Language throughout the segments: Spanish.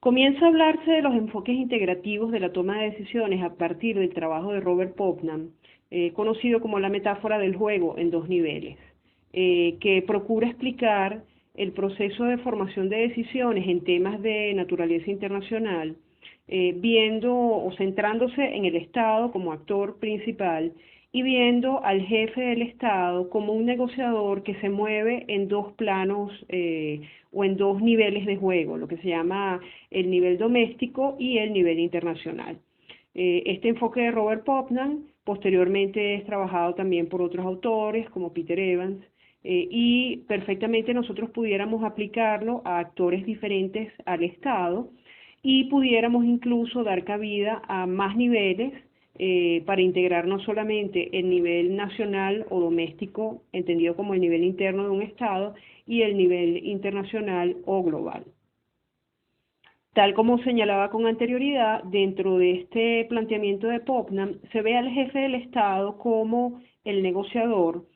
Comienza a hablarse de los enfoques integrativos de la toma de decisiones a partir del trabajo de Robert Putnam, conocido como la metáfora del juego en dos niveles, que procura explicar el proceso de formación de decisiones en temas de naturaleza internacional, viendo o centrándose en el Estado como actor principal y viendo al jefe del Estado como un negociador que se mueve en dos planos o en dos niveles de juego, lo que se llama el nivel doméstico y el nivel internacional. Este enfoque de Robert Putnam posteriormente es trabajado también por otros autores como Peter Evans, y perfectamente nosotros pudiéramos aplicarlo a actores diferentes al Estado y pudiéramos incluso dar cabida a más niveles para integrar no solamente el nivel nacional o doméstico, entendido como el nivel interno de un Estado, y el nivel internacional o global. Tal como señalaba con anterioridad, dentro de este planteamiento de Putnam se ve al jefe del Estado como el negociador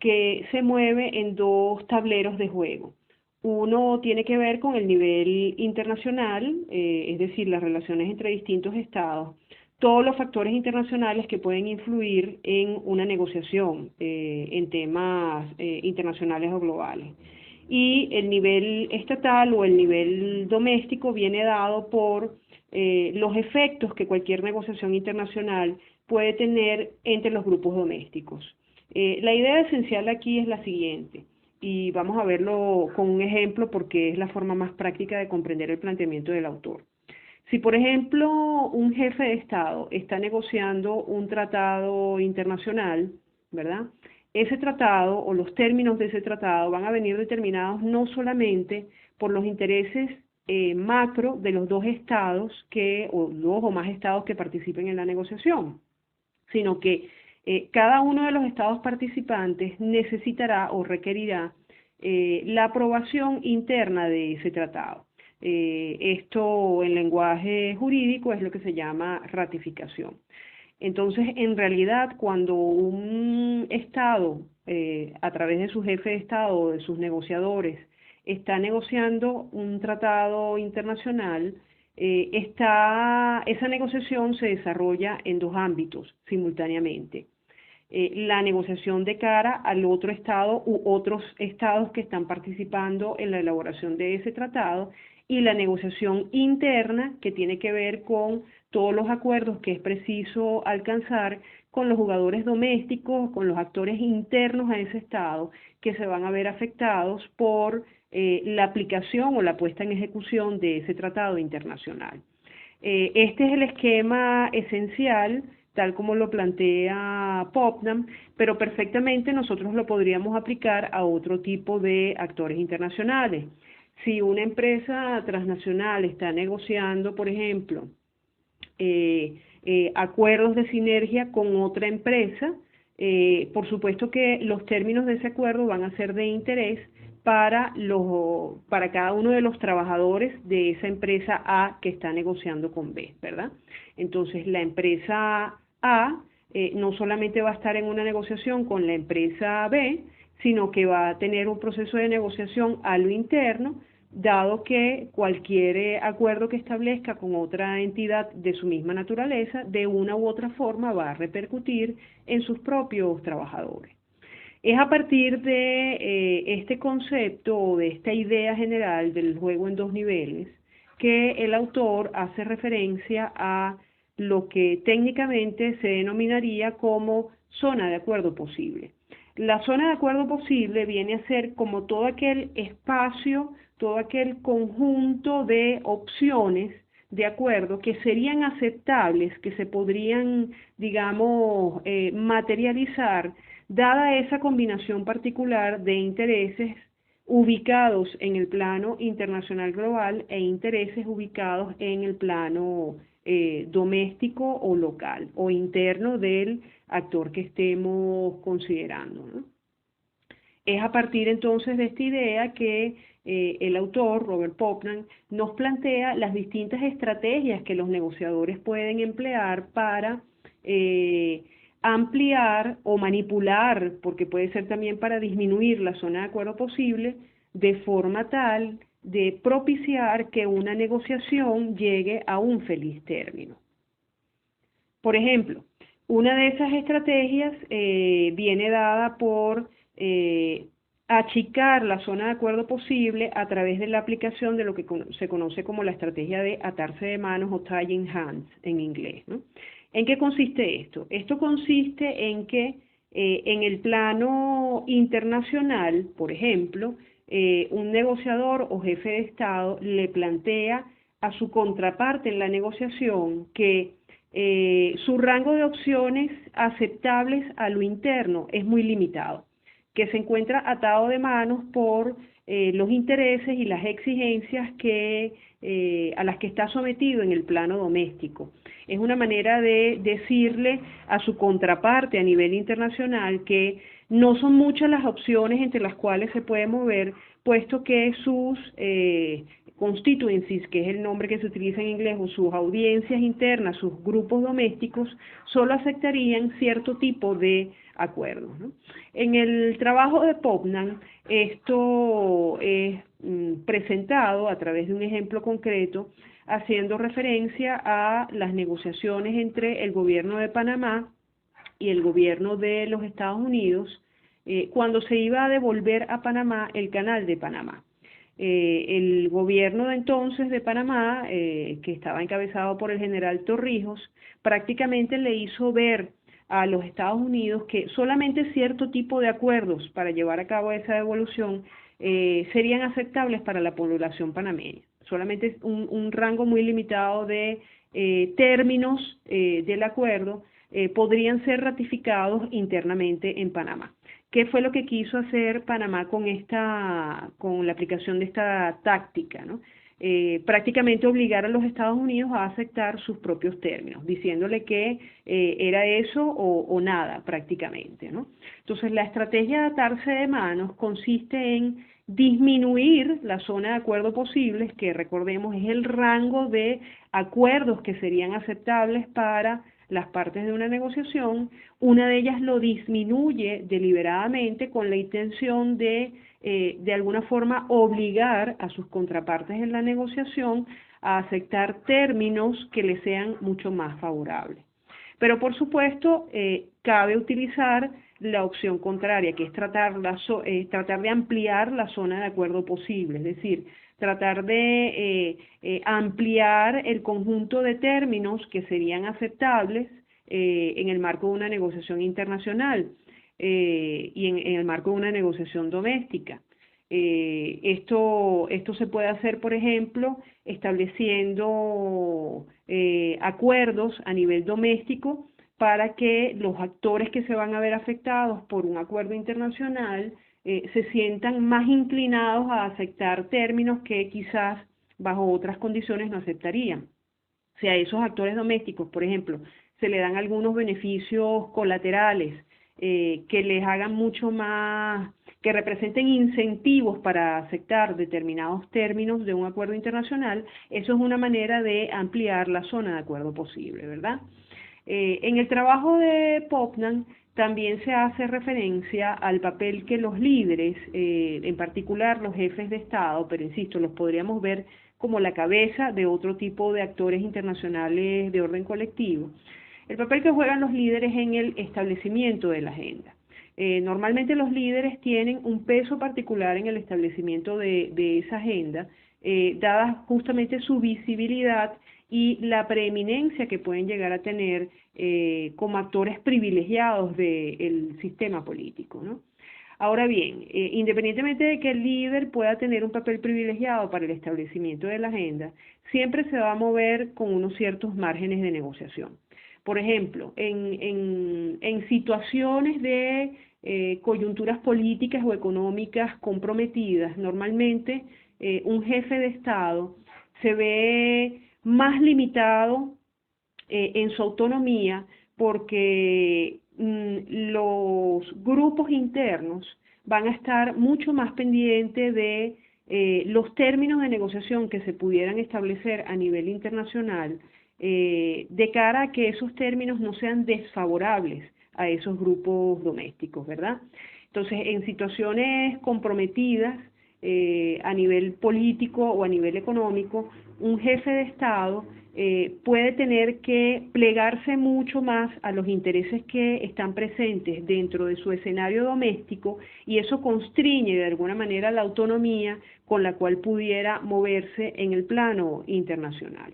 que se mueve en dos tableros de juego. Uno tiene que ver con el nivel internacional, es decir, las relaciones entre distintos estados, todos los factores internacionales que pueden influir en una negociación en temas internacionales o globales. Y el nivel estatal o el nivel doméstico viene dado por los efectos que cualquier negociación internacional puede tener entre los grupos domésticos. La idea esencial aquí es la siguiente, y vamos a verlo con un ejemplo porque es la forma más práctica de comprender el planteamiento del autor. Si, por ejemplo, un jefe de Estado está negociando un tratado internacional, ¿verdad? Ese tratado o los términos de ese tratado van a venir determinados no solamente por los intereses macro de los dos estados o dos o más estados que participen en la negociación, sino que cada uno de los estados participantes necesitará o requerirá la aprobación interna de ese tratado. Esto en lenguaje jurídico es lo que se llama ratificación. Entonces, en realidad, cuando un Estado, a través de su jefe de Estado o de sus negociadores, está negociando un tratado internacional, esa negociación se desarrolla en dos ámbitos simultáneamente. La negociación de cara al otro Estado u otros Estados que están participando en la elaboración de ese tratado y la negociación interna que tiene que ver con todos los acuerdos que es preciso alcanzar con los jugadores domésticos, con los actores internos a ese Estado que se van a ver afectados por la aplicación o la puesta en ejecución de ese tratado internacional. Este es el esquema esencial, tal como lo plantea Putnam, pero perfectamente nosotros lo podríamos aplicar a otro tipo de actores internacionales. Si una empresa transnacional está negociando, por ejemplo, acuerdos de sinergia con otra empresa, por supuesto que los términos de ese acuerdo van a ser de interés para cada uno de los trabajadores de esa empresa A que está negociando con B, ¿verdad? Entonces, la empresa A no solamente va a estar en una negociación con la empresa B, sino que va a tener un proceso de negociación a lo interno, dado que cualquier acuerdo que establezca con otra entidad de su misma naturaleza, de una u otra forma va a repercutir en sus propios trabajadores. Es a partir de este concepto o de esta idea general del juego en dos niveles que el autor hace referencia a lo que técnicamente se denominaría como zona de acuerdo posible. La zona de acuerdo posible viene a ser como todo aquel espacio, todo aquel conjunto de opciones de acuerdo que serían aceptables, que se podrían, digamos, materializar, dada esa combinación particular de intereses ubicados en el plano internacional global e intereses ubicados en el plano doméstico o local o interno del actor que estemos considerando, ¿no? Es a partir entonces de esta idea que el autor, Robert Putnam, nos plantea las distintas estrategias que los negociadores pueden emplear para ampliar o manipular, porque puede ser también para disminuir la zona de acuerdo posible, de forma tal de propiciar que una negociación llegue a un feliz término. Por ejemplo, una de esas estrategias viene dada por achicar la zona de acuerdo posible a través de la aplicación de lo que se conoce como la estrategia de atarse de manos o tying hands en inglés, ¿no? ¿En qué consiste esto? Esto consiste en que en el plano internacional, por ejemplo, un negociador o jefe de Estado le plantea a su contraparte en la negociación que su rango de opciones aceptables a lo interno es muy limitado, que se encuentra atado de manos por los intereses y las exigencias a las que está sometido en el plano doméstico. Es una manera de decirle a su contraparte a nivel internacional que no son muchas las opciones entre las cuales se puede mover, puesto que sus constituencies, que es el nombre que se utiliza en inglés, o sus audiencias internas, sus grupos domésticos, solo aceptarían cierto tipo de acuerdos, ¿no? En el trabajo de Popnan, esto es presentado a través de un ejemplo concreto, haciendo referencia a las negociaciones entre el gobierno de Panamá y el gobierno de los Estados Unidos, cuando se iba a devolver a Panamá el canal de Panamá. El gobierno de entonces de Panamá, que estaba encabezado por el general Torrijos, prácticamente le hizo ver a los Estados Unidos que solamente cierto tipo de acuerdos para llevar a cabo esa devolución serían aceptables para la población panameña. Solamente un rango muy limitado de términos del acuerdo podrían ser ratificados internamente en Panamá. ¿Qué fue lo que quiso hacer Panamá con la aplicación de esta táctica, ¿no? Prácticamente obligar a los Estados Unidos a aceptar sus propios términos, diciéndole que era eso o nada prácticamente, ¿no? Entonces la estrategia de atarse de manos consiste en disminuir la zona de acuerdo posibles, que recordemos es el rango de acuerdos que serían aceptables para las partes de una negociación. Una de ellas lo disminuye deliberadamente con la intención de alguna forma obligar a sus contrapartes en la negociación a aceptar términos que les sean mucho más favorables. Pero por supuesto, cabe utilizar la opción contraria, que es tratar de ampliar la zona de acuerdo posible, es decir, tratar de ampliar el conjunto de términos que serían aceptables en el marco de una negociación internacional y en el marco de una negociación doméstica. Esto se puede hacer, por ejemplo, estableciendo acuerdos a nivel doméstico para que los actores que se van a ver afectados por un acuerdo internacional se sientan más inclinados a aceptar términos que quizás bajo otras condiciones no aceptarían. Si a esos actores domésticos, por ejemplo, se le dan algunos beneficios colaterales que les hagan mucho más, que representen incentivos para aceptar determinados términos de un acuerdo internacional, eso es una manera de ampliar la zona de acuerdo posible, ¿verdad? En el trabajo de Popnan también se hace referencia al papel que los líderes, en particular los jefes de Estado, pero insisto, los podríamos ver como la cabeza de otro tipo de actores internacionales de orden colectivo, el papel que juegan los líderes en el establecimiento de la agenda. Normalmente los líderes tienen un peso particular en el establecimiento de esa agenda, dada justamente su visibilidad y la preeminencia que pueden llegar a tener como actores privilegiados del sistema político, ¿no? Ahora bien, independientemente de que el líder pueda tener un papel privilegiado para el establecimiento de la agenda, siempre se va a mover con unos ciertos márgenes de negociación. Por ejemplo, en situaciones de coyunturas políticas o económicas comprometidas, normalmente un jefe de Estado se ve más limitado en su autonomía porque los grupos internos van a estar mucho más pendientes de los términos de negociación que se pudieran establecer a nivel internacional de cara a que esos términos no sean desfavorables a esos grupos domésticos, ¿verdad? Entonces, en situaciones comprometidas, a nivel político o a nivel económico, un jefe de Estado puede tener que plegarse mucho más a los intereses que están presentes dentro de su escenario doméstico, y eso constriñe de alguna manera la autonomía con la cual pudiera moverse en el plano internacional.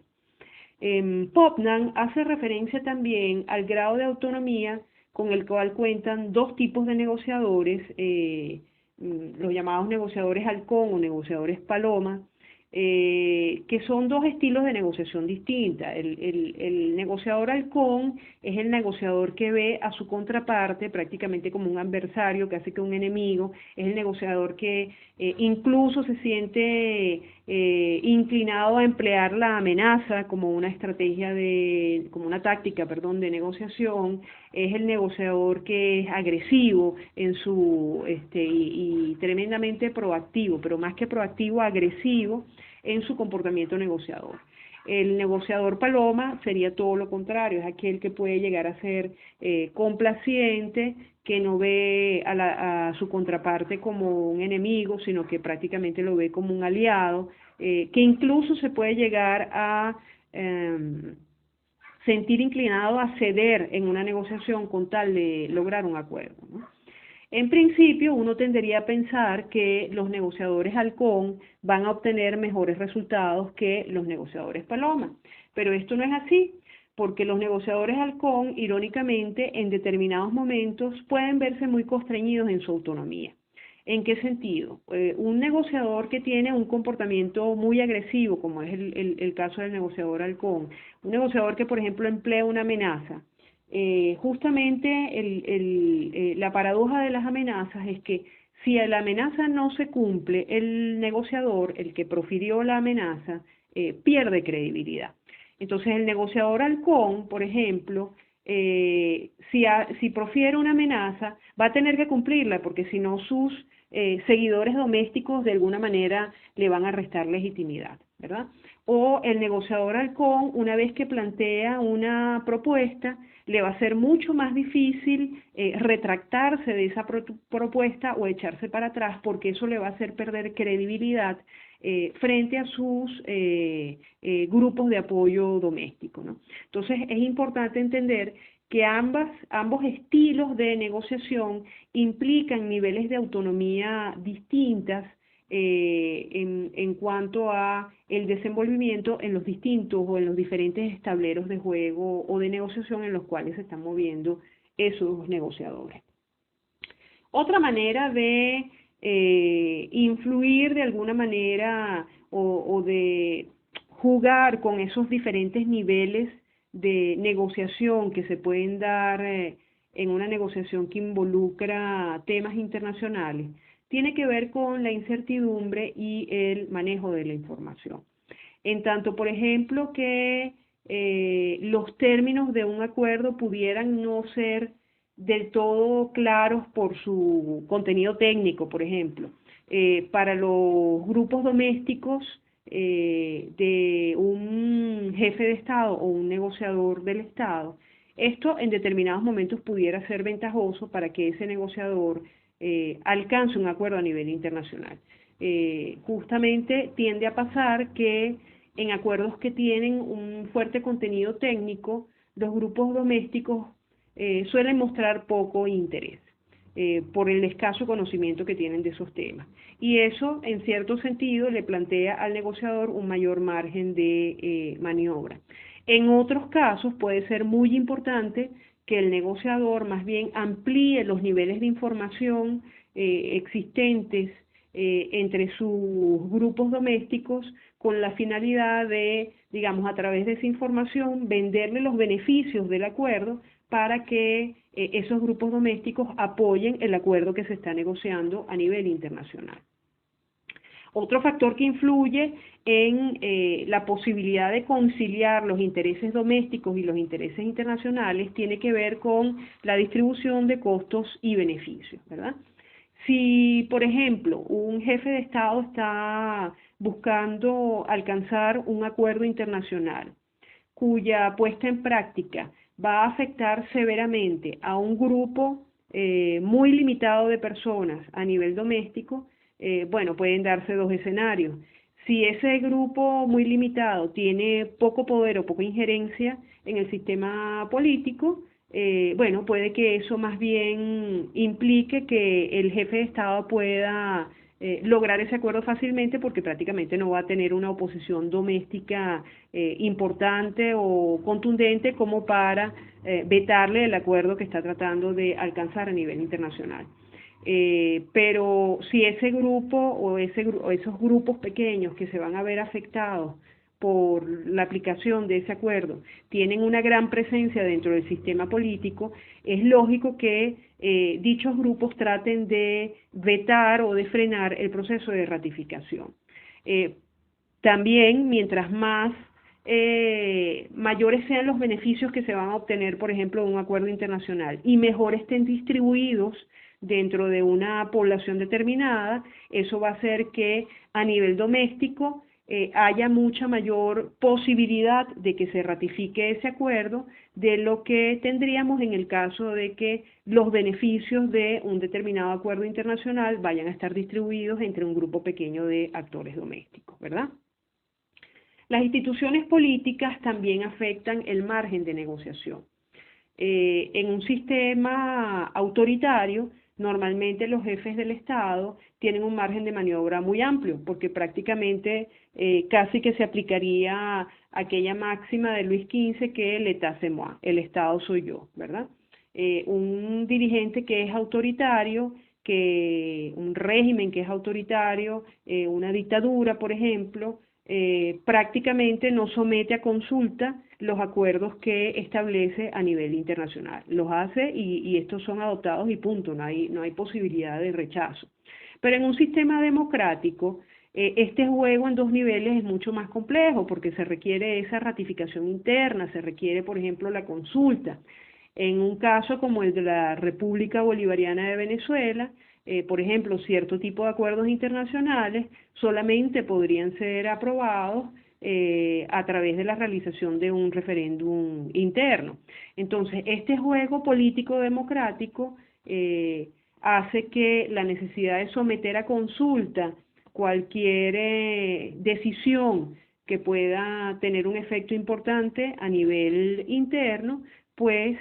Popnan hace referencia también al grado de autonomía con el cual cuentan dos tipos de negociadores, los llamados negociadores halcón o negociadores paloma, que son dos estilos de negociación distinta. El negociador halcón es el negociador que ve a su contraparte prácticamente como un adversario, casi que un enemigo. Es el negociador que incluso se siente inclinado a emplear la amenaza como una estrategia como una táctica, perdón, de negociación. Es el negociador que es agresivo en y tremendamente proactivo, pero más que proactivo, agresivo en su comportamiento negociador. El negociador paloma sería todo lo contrario, es aquel que puede llegar a ser complaciente, que no ve a su contraparte como un enemigo, sino que prácticamente lo ve como un aliado, que incluso se puede llegar a sentir inclinado a ceder en una negociación con tal de lograr un acuerdo, ¿no? En principio, uno tendería a pensar que los negociadores halcón van a obtener mejores resultados que los negociadores paloma, pero esto no es así, porque los negociadores halcón, irónicamente, en determinados momentos pueden verse muy constreñidos en su autonomía. ¿En qué sentido? Un negociador que tiene un comportamiento muy agresivo, como es el caso del negociador halcón, un negociador que, por ejemplo, emplea una amenaza, justamente la paradoja de las amenazas es que si la amenaza no se cumple, el negociador, el que profirió la amenaza, pierde credibilidad. Entonces el negociador halcón, por ejemplo, si profiere una amenaza, va a tener que cumplirla, porque si no sus seguidores domésticos de alguna manera le van a restar legitimidad, ¿verdad? O el negociador halcón, una vez que plantea una propuesta, le va a ser mucho más difícil retractarse de esa propuesta o echarse para atrás, porque eso le va a hacer perder credibilidad frente a sus grupos de apoyo doméstico, ¿no? Entonces es importante entender que ambos estilos de negociación implican niveles de autonomía distintas en cuanto a el desenvolvimiento en los distintos o en los diferentes tableros de juego o de negociación en los cuales se están moviendo esos negociadores. Otra manera de influir de alguna manera o de jugar con esos diferentes niveles de negociación que se pueden dar en una negociación que involucra temas internacionales, tiene que ver con la incertidumbre y el manejo de la información. En tanto, por ejemplo, que los términos de un acuerdo pudieran no ser del todo claros por su contenido técnico, por ejemplo. Para los grupos domésticos de un jefe de Estado o un negociador del Estado, esto en determinados momentos pudiera ser ventajoso para que ese negociador alcance un acuerdo a nivel internacional. Justamente tiende a pasar que en acuerdos que tienen un fuerte contenido técnico, los grupos domésticos suelen mostrar poco interés por el escaso conocimiento que tienen de esos temas. Y eso, en cierto sentido, le plantea al negociador un mayor margen de maniobra. En otros casos puede ser muy importante que el negociador más bien amplíe los niveles de información existentes entre sus grupos domésticos con la finalidad de, digamos, a través de esa información, venderle los beneficios del acuerdo para que esos grupos domésticos apoyen el acuerdo que se está negociando a nivel internacional. Otro factor que influye en la posibilidad de conciliar los intereses domésticos y los intereses internacionales tiene que ver con la distribución de costos y beneficios, ¿verdad? Si, por ejemplo, un jefe de Estado está buscando alcanzar un acuerdo internacional cuya puesta en práctica va a afectar severamente a un grupo muy limitado de personas a nivel doméstico, bueno, pueden darse dos escenarios. Si ese grupo muy limitado tiene poco poder o poca injerencia en el sistema político, bueno, puede que eso más bien implique que el jefe de Estado pueda lograr ese acuerdo fácilmente porque prácticamente no va a tener una oposición doméstica importante o contundente como para vetarle el acuerdo que está tratando de alcanzar a nivel internacional. Pero si ese grupo o esos grupos pequeños que se van a ver afectados por la aplicación de ese acuerdo tienen una gran presencia dentro del sistema político, es lógico que dichos grupos traten de vetar o de frenar el proceso de ratificación. Eh, También, mientras más mayores sean los beneficios que se van a obtener, por ejemplo, de un acuerdo internacional y mejor estén distribuidos dentro de una población determinada, eso va a hacer que a nivel doméstico haya mucha mayor posibilidad de que se ratifique ese acuerdo de lo que tendríamos en el caso de que los beneficios de un determinado acuerdo internacional vayan a estar distribuidos entre un grupo pequeño de actores domésticos, ¿verdad? Las instituciones políticas también afectan el margen de negociación. En un sistema autoritario, normalmente los jefes del Estado tienen un margen de maniobra muy amplio, porque prácticamente casi que se aplicaría aquella máxima de Luis XV que l'état c'est moi, el Estado soy yo, ¿verdad? Un dirigente que es autoritario, un régimen que es autoritario, una dictadura, por ejemplo, prácticamente no somete a consulta los acuerdos que establece a nivel internacional. Los hace y estos son adoptados y punto, no hay posibilidad de rechazo. Pero en un sistema democrático, este juego en dos niveles es mucho más complejo porque se requiere esa ratificación interna, se requiere, por ejemplo, la consulta. En un caso como el de la República Bolivariana de Venezuela, por ejemplo, cierto tipo de acuerdos internacionales solamente podrían ser aprobados a través de la realización de un referéndum interno. Entonces, este juego político democrático hace que la necesidad de someter a consulta cualquier decisión que pueda tener un efecto importante a nivel interno, pues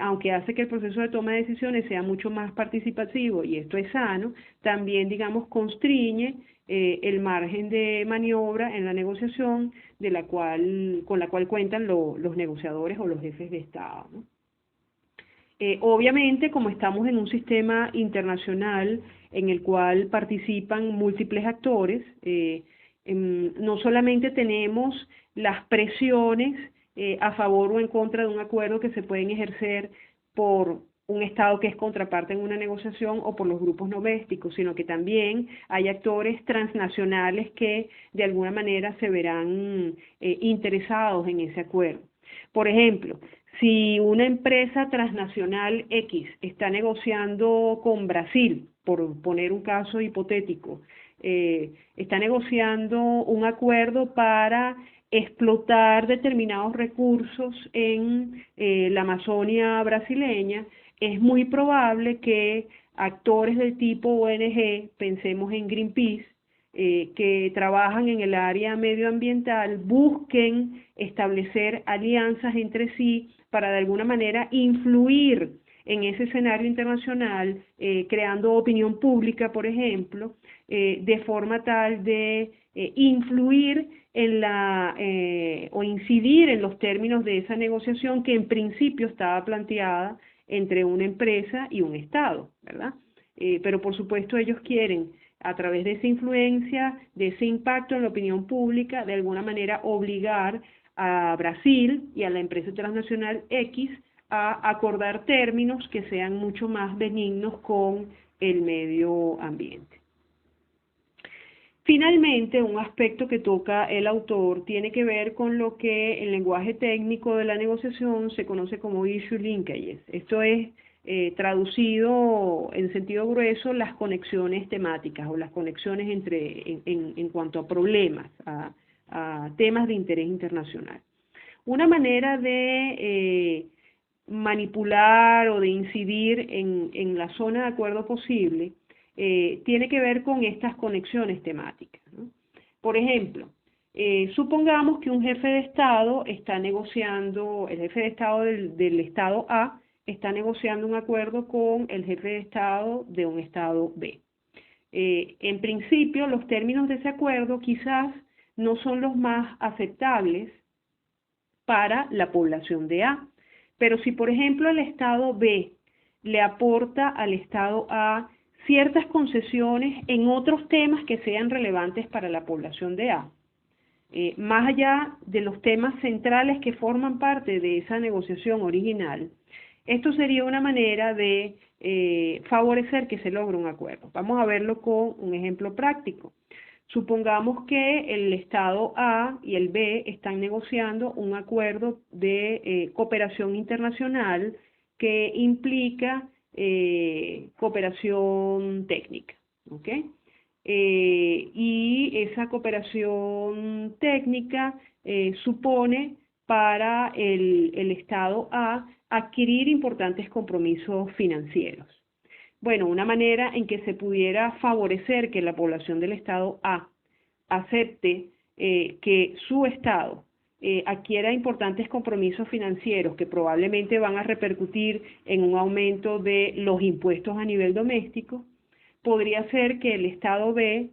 aunque hace que el proceso de toma de decisiones sea mucho más participativo, y esto es sano, también, digamos, constriñe el margen de maniobra en la negociación con la cual cuentan los negociadores o los jefes de Estado, ¿no? Obviamente, como estamos en un sistema internacional en el cual participan múltiples actores, no solamente tenemos las presiones a favor o en contra de un acuerdo que se pueden ejercer por un Estado que es contraparte en una negociación o por los grupos domésticos, sino que también hay actores transnacionales que de alguna manera se verán interesados en ese acuerdo. Por ejemplo, si una empresa transnacional X está negociando con Brasil, por poner un caso hipotético, está negociando un acuerdo para explotar determinados recursos en la Amazonia brasileña, es muy probable que actores del tipo ONG, pensemos en Greenpeace, que trabajan en el área medioambiental, busquen establecer alianzas entre sí para de alguna manera influir en ese escenario internacional, creando opinión pública, por ejemplo, de forma tal de influir en o incidir en los términos de esa negociación que en principio estaba planteada entre una empresa y un Estado, ¿verdad? Pero por supuesto ellos quieren, a través de esa influencia, de ese impacto en la opinión pública, de alguna manera obligar a Brasil y a la empresa transnacional X a acordar términos que sean mucho más benignos con el medio ambiente. Finalmente, un aspecto que toca el autor tiene que ver con lo que en lenguaje técnico de la negociación se conoce como issue linkages. Esto es, traducido en sentido grueso, las conexiones temáticas o las conexiones en cuanto a problemas, a temas de interés internacional. Una manera de manipular o de incidir en la zona de acuerdo posible tiene que ver con estas conexiones temáticas, ¿no? Por ejemplo, supongamos que un jefe de Estado está negociando, el jefe de Estado del Estado A está negociando un acuerdo con el jefe de Estado de un Estado B. En principio, los términos de ese acuerdo quizás no son los más aceptables para la población de A, pero si por ejemplo el Estado B le aporta al Estado A ciertas concesiones en otros temas que sean relevantes para la población de A, más allá de los temas centrales que forman parte de esa negociación original, esto sería una manera de favorecer que se logre un acuerdo. Vamos a verlo con un ejemplo práctico. Supongamos que el Estado A y el B están negociando un acuerdo de cooperación internacional que implica cooperación técnica, ¿ok? Y esa cooperación técnica supone para el Estado A adquirir importantes compromisos financieros. Bueno, una manera en que se pudiera favorecer que la población del Estado A acepte que su Estado adquiera importantes compromisos financieros que probablemente van a repercutir en un aumento de los impuestos a nivel doméstico, podría ser que el Estado B,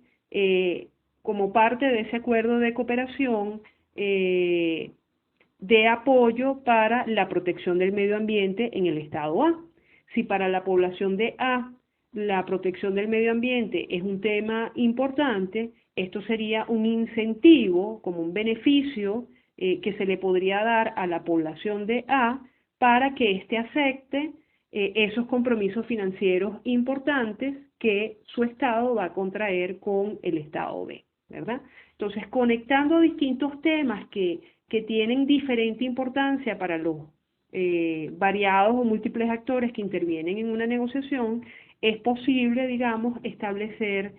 como parte de ese acuerdo de cooperación, dé apoyo para la protección del medio ambiente en el Estado A. Si para la población de A la protección del medio ambiente es un tema importante, esto sería un incentivo, como un beneficio que se le podría dar a la población de A para que éste acepte esos compromisos financieros importantes que su Estado va a contraer con el Estado B, ¿verdad? Entonces, conectando distintos temas que tienen diferente importancia para los variados o múltiples actores que intervienen en una negociación, es posible, digamos, establecer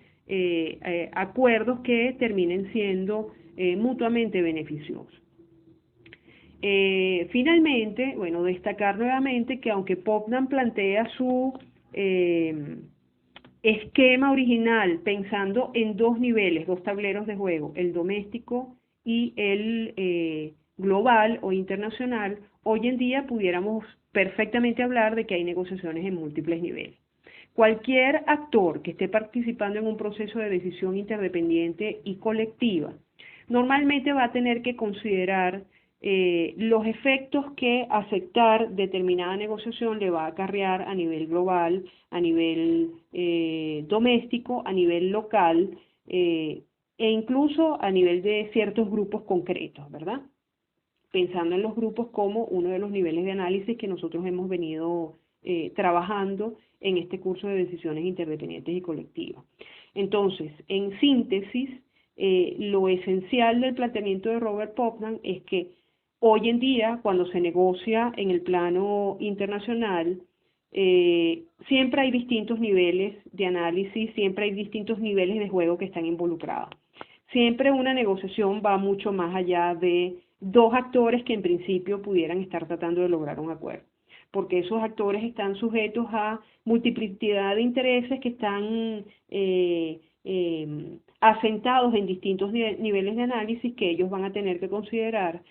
acuerdos que terminen siendo mutuamente beneficiosos. Finalmente, bueno, destacar nuevamente que aunque Putnam plantea su esquema original pensando en dos niveles, dos tableros de juego, el doméstico y el global o internacional, hoy en día pudiéramos perfectamente hablar de que hay negociaciones en múltiples niveles. Cualquier actor que esté participando en un proceso de decisión interdependiente y colectiva, normalmente va a tener que considerar los efectos que aceptar determinada negociación le va a acarrear a nivel global, a nivel doméstico, a nivel local e incluso a nivel de ciertos grupos concretos, ¿verdad? Pensando en los grupos como uno de los niveles de análisis que nosotros hemos venido trabajando en este curso de decisiones interdependientes y colectivas. Entonces, en síntesis, lo esencial del planteamiento de Robert Putnam es que hoy en día, cuando se negocia en el plano internacional, siempre hay distintos niveles de análisis, siempre hay distintos niveles de juego que están involucrados. Siempre una negociación va mucho más allá de dos actores que en principio pudieran estar tratando de lograr un acuerdo, porque esos actores están sujetos a multiplicidad de intereses que están asentados en distintos niveles de análisis que ellos van a tener que considerar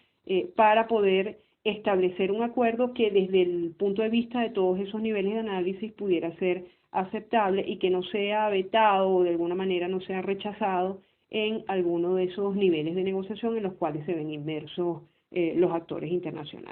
para poder establecer un acuerdo que desde el punto de vista de todos esos niveles de análisis pudiera ser aceptable y que no sea vetado o de alguna manera no sea rechazado en alguno de esos niveles de negociación en los cuales se ven inmersos los actores internacionales.